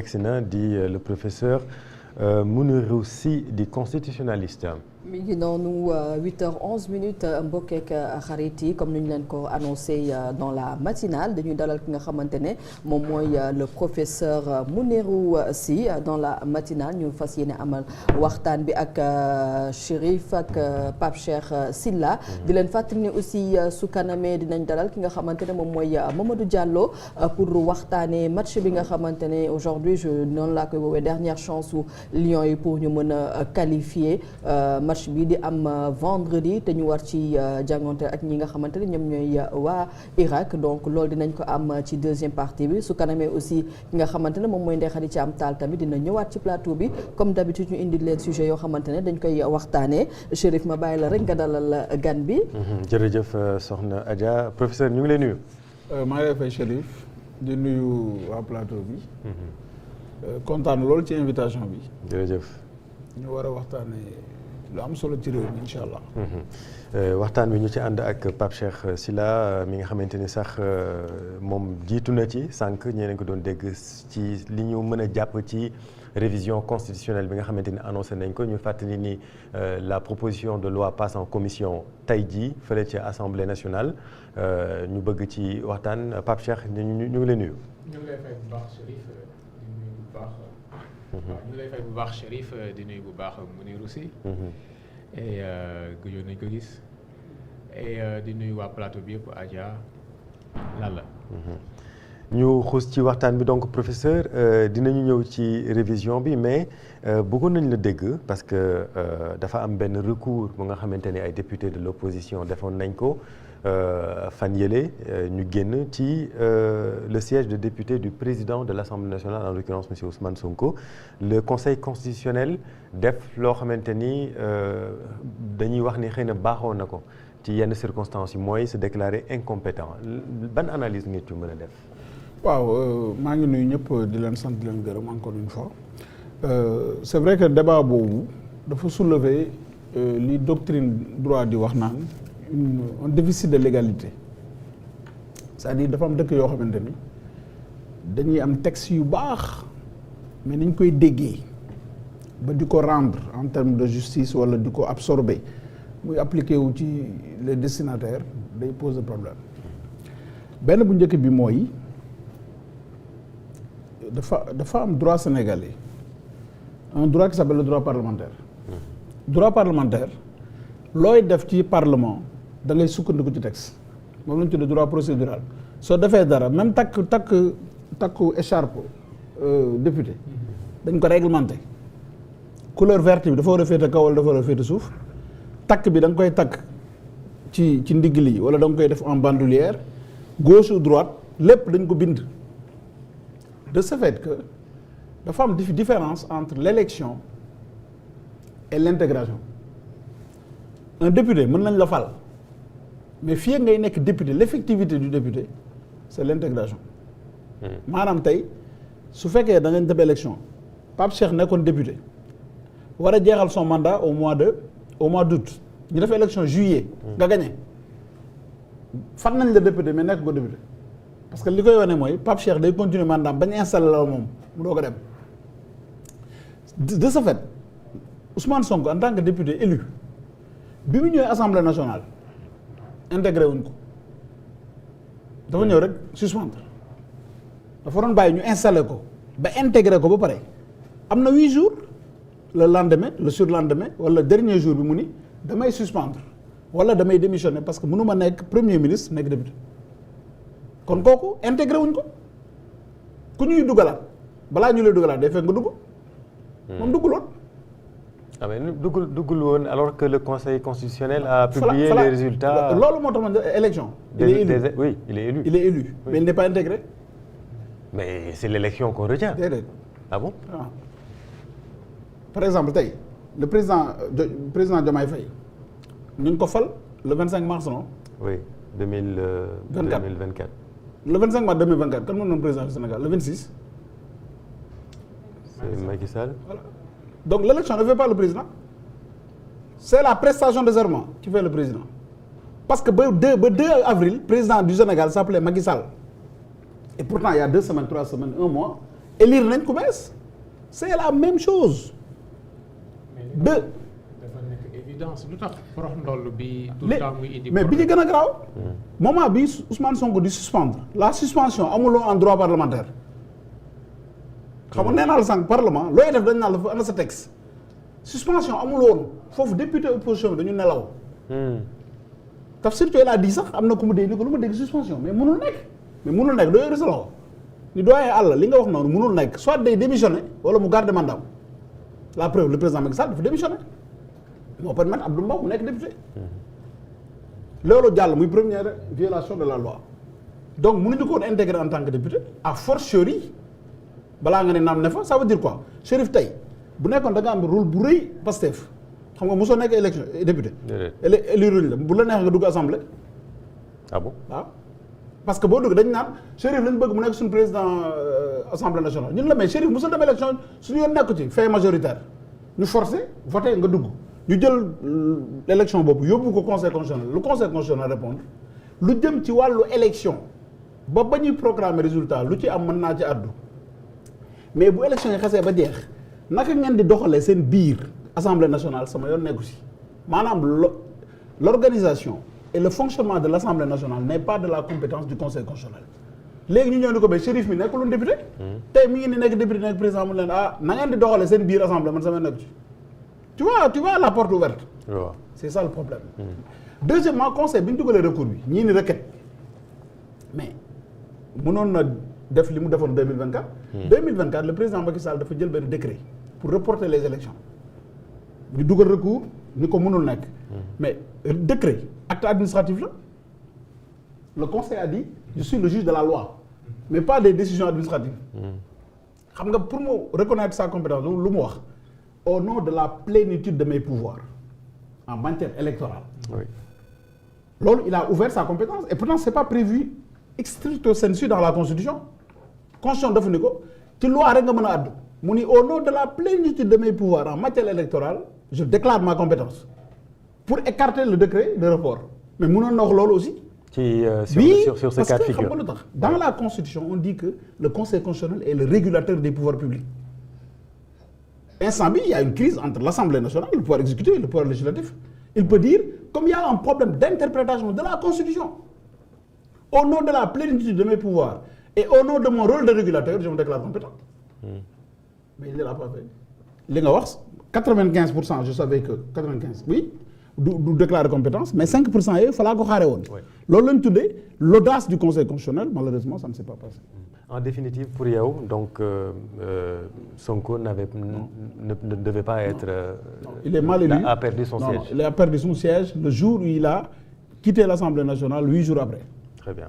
yegsi na di le professeur Mounirou Sy di constitutionnaliste. mi ngi noonu 8h11 mbokk ak xarit yi comme ni ñu leen ko annoncé dans la matinale dañuy dalal ki nga xamante ne moom mooy le professeur Mounirou Sy dans la matinale ñu fas yéene amal waxtaan bi ak Chérif ak Pape Cheikh Sylla di leen fàttali ne aussi su kanamee dinañ dalal ki nga xamante ne moom mooy Mamadou Diallo pour waxtaanee match bi nga xamante ne aujourd'hui noonu laa koy woowee dernière chance su Lions yi pour ñu mën a qualifier match bi di am vendredi te ñu war ci jàngonte ak ñi nga xamante ne ñoom ñooy waa Irak donc loolu dinañ ko am ci deuxième partie bi su kanamee aussi ki nga xamante ne moom mooy Ndeye Khady Thiam Tall tamit dina ñëwaat ci plateau bi comme d'habitude ñu indi leen sujet yoo xamante ne dañ koy waxtaanee Chérif ma bàyyi la rek nga dalal gan bi. jërëjëf soxna Adja professeur ñu ngi lay nuyu. maa ngi lay fay Chérif di nuyu waa plateau bi. kontaan loolu ci invitation bi. jërëjëf. ñu war a waxtaanee. lu am solo ci réew mi incha allah. waxtaan wi ñu ci ànd ak Pape Cheikh Sylla mi nga xamante ni sax moom jiitu na ci sànq ñeneen ko doon dégg ci li ñu mën a jàpp ci révision constitutionnelle bi nga xamante ni annoncé nañ ko ñu fàttali ni la proposition de loi passe en commission tey jii fële ci assemblée nationale ñu bëgg ci waxtaan Pape Cheikh ñu ngi lay nuyu. ñu ngi lay fay bu baax Chérif di nuyu bu baax. waaw ñu ngi lay fay bu baax Chérif di nuyu bu baax Mounirou Sy. et gëjoon nañ ko gis. et di nuyu waa plateau bi yëpp Adja Lalla. ñu xuus ci waxtaan bi donc professeur dinañu ñëw ci révision bi mais bëggoon nañ la dégg parce que dafa am benn recours bu nga xamante ni ay députés de l'opposition defoon nañ ko fan yële ñu génn ci le siège de député du président de l'Assemblée nationale en l'occurrence monsieur Ousmane Sonko le conseil constitutionnel def loo xamante ni dañuy wax ni xëy na baaxoon na ko ci yenn circonstances yi mooy se déclarer incompétent ban analyse nga ci mën a def. waaw maa ngi nuyu ñëpp di leen sant di leen gërëm encore une fois c'est vrai que débat boobu dafa soulever li doctrine droit di wax naan un déficit de légalité c'est-à-dire dafa am dëkk yoo xamante ni dañuy am texte yu baax mais niñ koy déggee ba di ko rendre en termes de justice wala di ko absorber muy appliqué wu ci les destinataires day poser problème benn bu njëkk bi mooy dafa am droit sénégalais un droit qui s'appelle le droit parlementaire droit parlementaire looy def ci parlement da ngay sukkandiku ci texte moom la ñu tuddee droit procédural soo defee dara même takku écharpe député dañ ko réglementé couleur verte bi dafa war a féete kaw wala dafa war a féete suuf takk bi da nga koy takk ci ndigg li wala da nga koy def en bandoulière gauche ou droite lépp dañ ko bind de ce fait que dafa am différence entre l'élection et l'intégration un député mën nañ la fal mais fii ngay nekk député l'effectivité du député c'est l'intégration maanaam tey su fekkee da nga dem élection Pape Cheikh nekkoon député war a jeexal son mandat au mois d'août ñu def élection juillet nga gagné fan nañ la député mais nekk ko député parce que li koy wane mooy Pape Cheikh day continuer mandat bañ installé la moom mu doo ko dem de ce fait Ousmane Sonko en tant que député élu bi mu ñëwee assemblée nationale intégré wuñ ko dafa ñëw rek suspendre dafa doon bàyyi ñu installé ko ba intégré ko ba pare am na 8 jours le lendemain le surlendemain wala dernier jour bi mu ni damay suspendre wala damay démissionner parce que mënuma nekk premier ministre nekk député kon kooku intégré wuñ ko ku ñuy dugalaat balaa ñu lay dugalaat day fekk nga dugg moom dugguloon. ah mais duggul woon alors que le conseil constitutionnel a publié les résultats. loolu moo tax man élection. il est élu oui il est élu. il est élu oui. Mais il n'est pas intégré. mais c'est l'élection qu'on retient. déedéet. ah bon. Ah. par exemple tey le président Diomaye Faye ñu ngi ko fal le 25 mars non. oui 2024. le 25 mars 2024 kan moo doon président du Sénégal le 26. c'est Macky Sall. Voilà. Donc l'élection ne fait pas le président. C'est la prestation de serment qui fait le président. Parce que ba 2 avril, président du Sénégal s'appelait Macky Sall. Et pourtant, il y a 2 semaines, 3 semaines, 1 mois, élire nañ ku bees c'est la même chose. dafa nekk évidence lu tax porox ndoll bi. tout le temps muy indi mais bi ñu gën a garaaw. moment bi Ousmane Sonko di suspendre la suspension amuloo en droit parlementaire. xam nga nee naa la sànq parlement looy def dañ naan la fa ana sa texte. suspension amul woon foofu député opposition bi dañu nelaw. Tafsir Thioye laa di sax am na ku mu dégg ni ko lu ma dégg suspension mais mënul nekk doo yore sa loxo ni doyen àll li nga wax noonu mënul nekk soit day démissionner wala mu garder mandat la preuve le président Macky Sall dafa démissionner moo permettre Abdou Mbow mu nekk député. loolu jàll muy première violation de la loi donc mënuñu ko woon intégrer en tant que député a fortiori balaa nga ne naam ne fa ça veut dire quoi Chérif tey bu nekkoon da nga am rôle bu rëy Pastef xam nga mosoo nekk élection député. élu la bu la neex nga dugg assemblée. ah bon waaw parce que boo dugg dañ naan Chérif lañ bëgg mu nekk suñu président assemblée nationale ñun la mais Chérif mosul dem élection suñu yoon nekku ci fait majoritaire ñu forcé voté nga dugg ñu jël élection boobu yóbbu ko conseil constitutionnel lu conseil constitutionnel répondre lu jëm ci wàllu élection ba ñuy programmer résultat lu ci am mën naa ci àddu mais bu élection yi xasee ba jeex naka ngeen di doxalee seen biir assemblée nationale sama yoon nekku si maanaam l'organisation et le fonctionnement de l'assemblée nationale n'est pas de la compétence du conseil constitutionnel léegi ñu ñëw ni ko ba Chérif mi nekkul woon député tey mi ngi ni nekk député nekk président mu leen na ngeen di doxalee seen biir assemblée man sama yoon nekku ci tu vois la porte ouverte c'est ça le problème deuxièmement conseil bi ñu dugalee recours bi ñii ni requête mais mënoon na def li mu defoon 2024 2024 le président Macky Sall dafa jël benn décret pour reporter les élections ñu dugal recours ni ko mënul nekk mais décret acte administratif la le conseil a dit je suis le juge de la loi mais pas des décisions administratives xam nga pour mu reconnaître sa compétence lu mu wax au nom de la plénitude de mes pouvoirs en matière électorale loolu il a ouvert sa compétence et pourtant c'est pas prévu stricto sensu dans la constitution dafa ni ko ci loi rek nga mën a addu mu ni au nom de la plénitude de mes pouvoirs en matière électorale je déclare ma compétence pour écarter le décret de report mais mënoon na wax loolu aussi sur ce cas de figure xam nga lu tax dans la constitution on dit que le conseil constitutionnel est le régulateur des pouvoirs publics instant bi il y a une crise entre l'Assemblée nationale le pouvoir exécutif et le pouvoir législatif il peut dire comme il y a un problème d'interprétation de la constitution au nom de la plénitude de mes pouvoirs et au nom de mon rôle de régulateur je me déclare compétent mais il ne l'a pas fait li nga wax 95% je savais que 95 oui du déclarer compétence mais 5% yooyu fa laa ko xaare woon loolu lañ tuddee l'audace du conseil constitutionnel malheureusement ça ne s'est pas passé en définitive pour yow donc Sonko ne devait pas être il est mal élu a perdu son siège il a perdu son siège le jour où il a quitté l'Assemblée nationale 8 jours après très bien